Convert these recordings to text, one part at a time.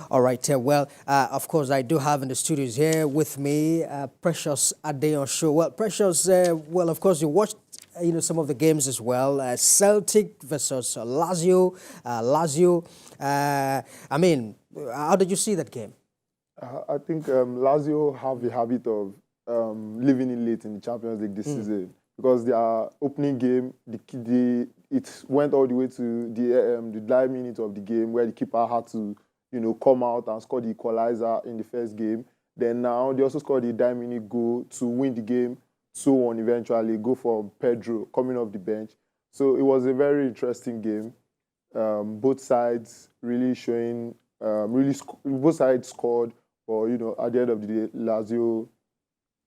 All right. Of course, I do have in the studios here with me Precious Adeon Show. Well, Precious, of course, you watched some of the games as well. Celtic versus Lazio. How did you see that game? I think Lazio have the habit of living in late in the Champions League this season because their opening game, it went all the way to the 9 minutes of the game where the keeper had to come out and score the equalizer in the first game. Then now they also scored the 9-minute goal to win the game 2-1 eventually, go for Pedro coming off the bench. So it was a very interesting game. Both sides really showing, both sides scored, but at the end of the day, Lazio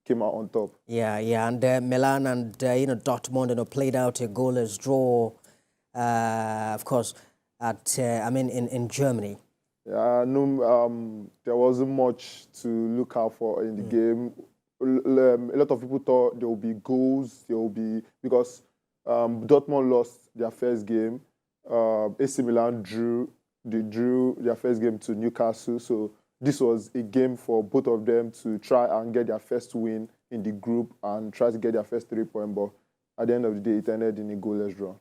came out on top. Yeah, and Milan and Dortmund played out a goalless draw, of course, at in Germany. No, there wasn't much to look out for in the game. A lot of people thought there will be goals. Because Dortmund lost their first game. AC Milan drew their first game to Newcastle. So this was a game for both of them to try and get their first win in the group and try to get their first 3-point. But at the end of the day, it ended in a goalless draw.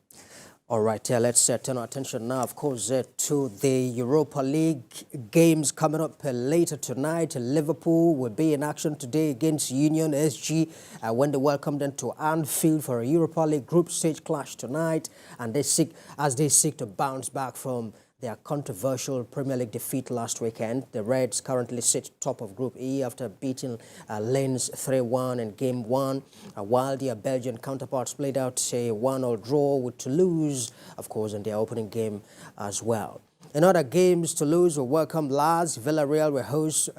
All right, let's turn our attention now, of course, to the Europa League games coming up later tonight. Liverpool will be in action today against Union SG when they welcome them to Anfield for a Europa League group stage clash tonight, and they seek to bounce back from their controversial Premier League defeat last weekend. The Reds currently sit top of Group E after beating Lens 3-1 in Game 1, while their Belgian counterparts played out a 1-1 draw with Toulouse, of course, in their opening game as well. In other games, Toulouse will welcome Laz, Villarreal will host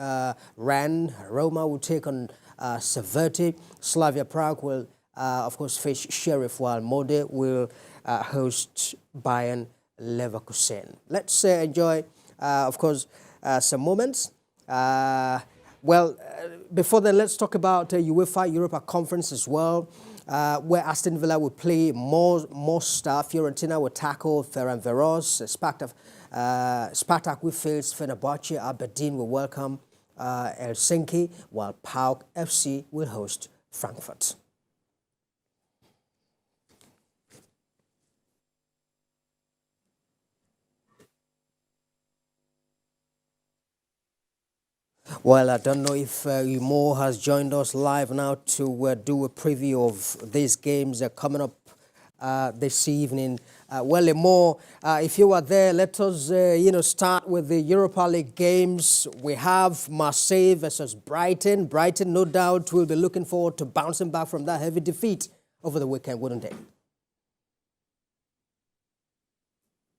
Rennes, Roma will take on Severti, Slavia Prague will, of course, face Sheriff, while Molde will host Bayern Leverkusen. Let's enjoy, of course, some moments. Before then, let's talk about UEFA Europa Conference as well, where Aston Villa will play Mostar, Fiorentina will tackle Ferencvaros, Spartak will face Fenerbahce, Aberdeen will welcome Helsinki, while PAOK FC will host Frankfurt. Well, I don't know if Imo has joined us live now to do a preview of these games coming up this evening. Imo, if you are there, let us start with the Europa League games. We have Marseille versus Brighton. Brighton, no doubt, will be looking forward to bouncing back from that heavy defeat over the weekend, wouldn't they?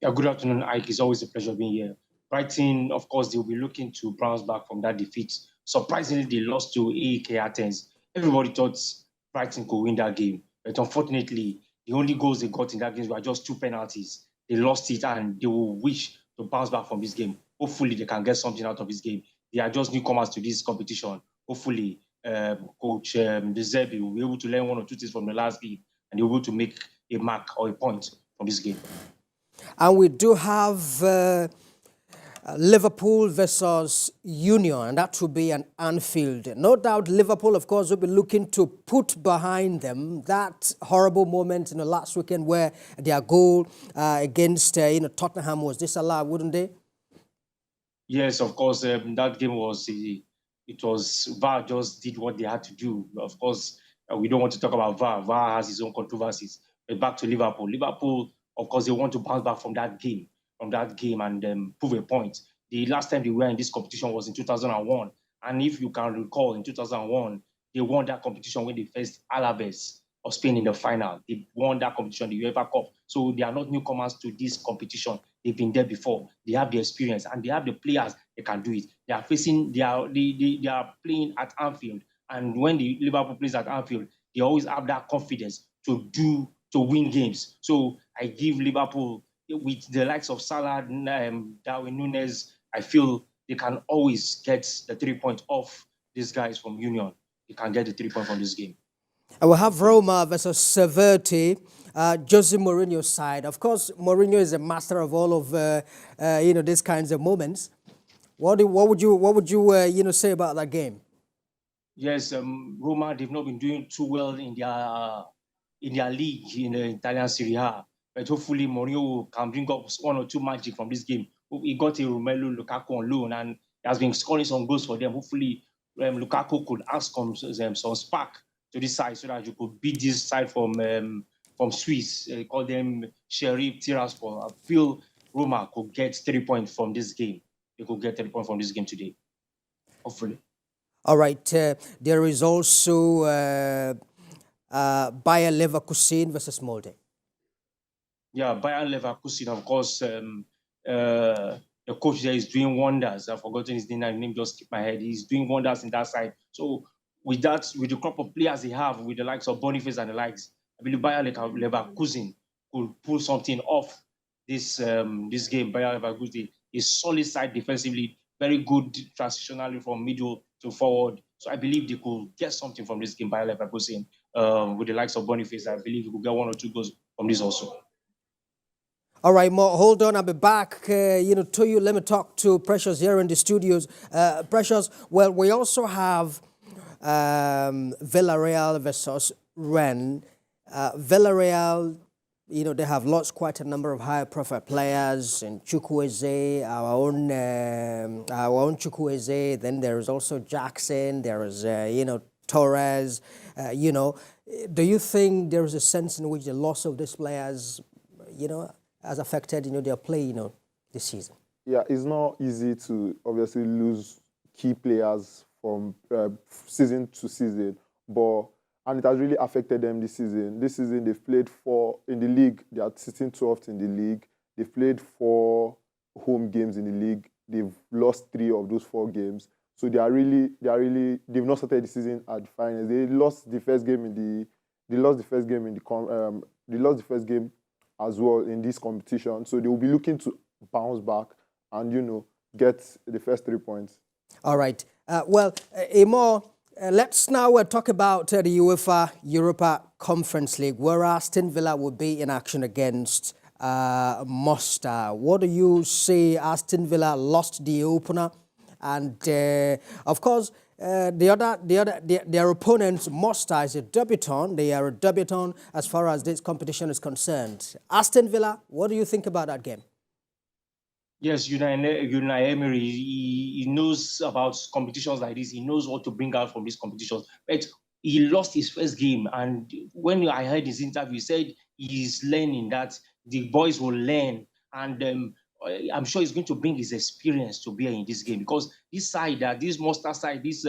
Yeah, good afternoon, Ike. It's always a pleasure being here. Brighton, of course, they'll be looking to bounce back from that defeat. Surprisingly, they lost to AEK Athens. Everybody thought Brighton could win that game. But unfortunately, the only goals they got in that game were just 2 penalties. They lost it and they will wish to bounce back from this game. Hopefully, they can get something out of this game. They are just newcomers to this competition. Hopefully, Coach De Zerbi will be able to learn 1 or 2 things from the last game and they'll be able to make a mark or a point from this game. And we do have Liverpool versus Union, and that will be an Anfield. No doubt Liverpool, of course, will be looking to put behind them that horrible moment in the last weekend where their goal against Tottenham was disallowed, wouldn't they? Yes, of course. That game was VAR just did what they had to do. Of course, we don't want to talk about VAR. VAR has its own controversies. But back to Liverpool. Liverpool, of course, they want to bounce back from that game. And prove a point. The last time they were in this competition was in 2001. And if you can recall, in 2001, they won that competition when they faced Alaves of Spain in the final. They won that competition, the UEFA Cup. So they are not newcomers to this competition. They've been there before. They have the experience and they have the players that can do it. They are playing at Anfield. And when the Liverpool plays at Anfield, they always have that confidence to win games. So I give Liverpool, with the likes of Salah, Darwin Núñez, I feel they can always get the 3 points off these guys from Union. They can get the 3 points from this game. I will have Roma versus Severti, Jose Mourinho's side. Of course, Mourinho is a master of all of these kinds of moments. What would you say about that game? Yes, Roma, they've not been doing too well in their league in the Italian Serie A. But hopefully Mourinho can bring up one or two magic from this game. He got a Romelu Lukaku on loan and he has been scoring some goals for them. Hopefully Lukaku could add some spark to this side so that you could beat this side from Swiss. Call them Sheriff Tiraspol. I feel Roma could get 3 points from this game. They could get 3 points from this game today. Hopefully. All right. There is also Bayer Leverkusen versus Molde. Yeah, Bayern Leverkusen, of course, the coach there is doing wonders. I've forgotten his name just skipped my head. He's doing wonders in that side. So with the crop of players they have, with the likes of Boniface and the likes, I believe Bayern Leverkusen could pull something off this game. Bayern Leverkusen is solid side defensively, very good transitionally from middle to forward. So I believe they could get something from this game. Bayern Leverkusen with the likes of Boniface, I believe we could get 1 or 2 goals from this also. All right, Mo, hold on. I'll be back, to you. Let me talk to Precious here in the studios. Precious, well, we also have Villarreal versus Rennes. Villarreal, they have lost quite a number of high-profile players in Chukwueze, our own Chukwueze. Then there is also Jackson. There is, Torres. Do you think there is a sense in which the loss of these players, has affected, their play, this season? Yeah, it's not easy to obviously lose key players from season to season, and it has really affected them this season. This season, they've played in the league. They are sitting 12th in the league. They've played 4 home games in the league. They've lost 3 of those 4 games. So they've not started the season at the finals. They lost the first game as well in this competition. So they will be looking to bounce back and, get the first 3 points. All right. Emo, let's now talk about the UEFA Europa Conference League, where Aston Villa will be in action against Mostar. What do you say? Aston Villa lost the opener, and of course, their opponents, Mostar, is a debutant. They are a debutant as far as this competition is concerned. Aston Villa, what do you think about that game? Yes, Unai Emery, he knows about competitions like this. He knows what to bring out from these competitions. But he lost his first game. And when I heard his interview, he said he's learning, that the boys will learn. And I'm sure he's going to bring his experience to bear in this game, because this side, this Mostar side, these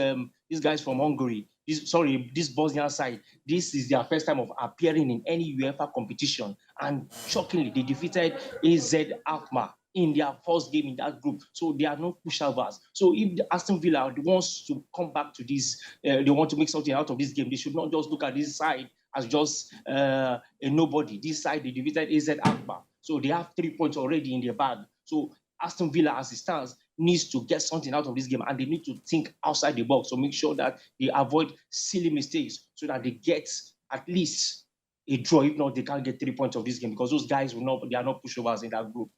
guys from Hungary, this Bosnian side, this is their first time of appearing in any UEFA competition. And shockingly, they defeated AZ Alkmaar in their first game in that group. So they are not pushovers. So if the Aston Villa wants to come back to this, they want to make something out of this game, they should not just look at this side as just a nobody. This side, they defeated AZ Alkmaar. So they have 3 points already in their bag. So Aston Villa, as it stands, needs to get something out of this game, and they need to think outside the box to make sure that they avoid silly mistakes so that they get at least a draw. If not, they can't get 3 points of this game, because those guys they are not pushovers in that group.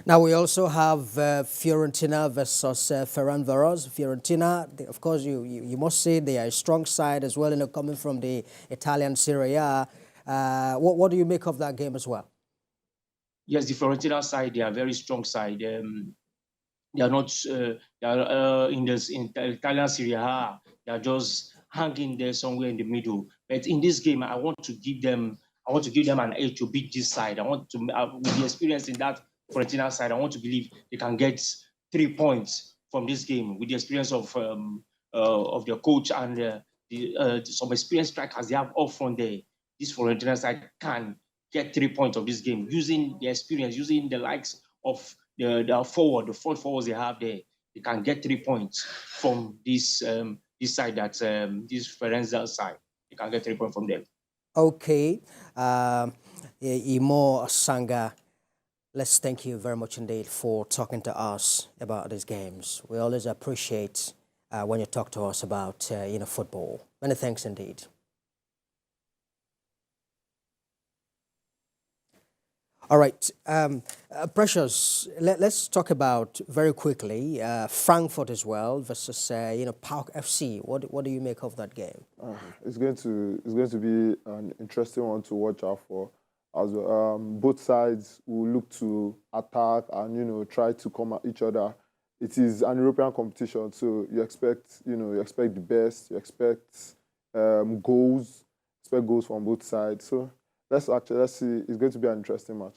Now we also have Fiorentina versus Ferencváros. Fiorentina, of course, you must say they are a strong side as well, coming from the Italian Serie A. What do you make of that game as well? Yes, the Fiorentina side, they are a very strong side. They are not they are in the Italian Serie A. They are just hanging there somewhere in the middle. But in this game, I want to give them an edge to beat this side. I want to, with the experience in that Fiorentina side, I want to believe they can get 3 points from this game with the experience of their coach and some experienced strikers they have up front there. This Fiorentina side can get 3 points of this game using the experience, using the likes of the front forwards they have there. They can get 3 points from this side, that this Ferencváros side. They can get 3 points from them. Okay, Imo Sanga, let's thank you very much indeed for talking to us about these games. We always appreciate when you talk to us about football. Many thanks indeed. All right, Precious. Let's talk about very quickly Frankfurt as well versus Park FC. What do you make of that game? It's going to be an interesting one to watch out for. As both sides will look to attack and try to come at each other. It is an European competition, so you expect the best. You expect goals. Expect goals from both sides. So let's see. It's going to be an interesting match.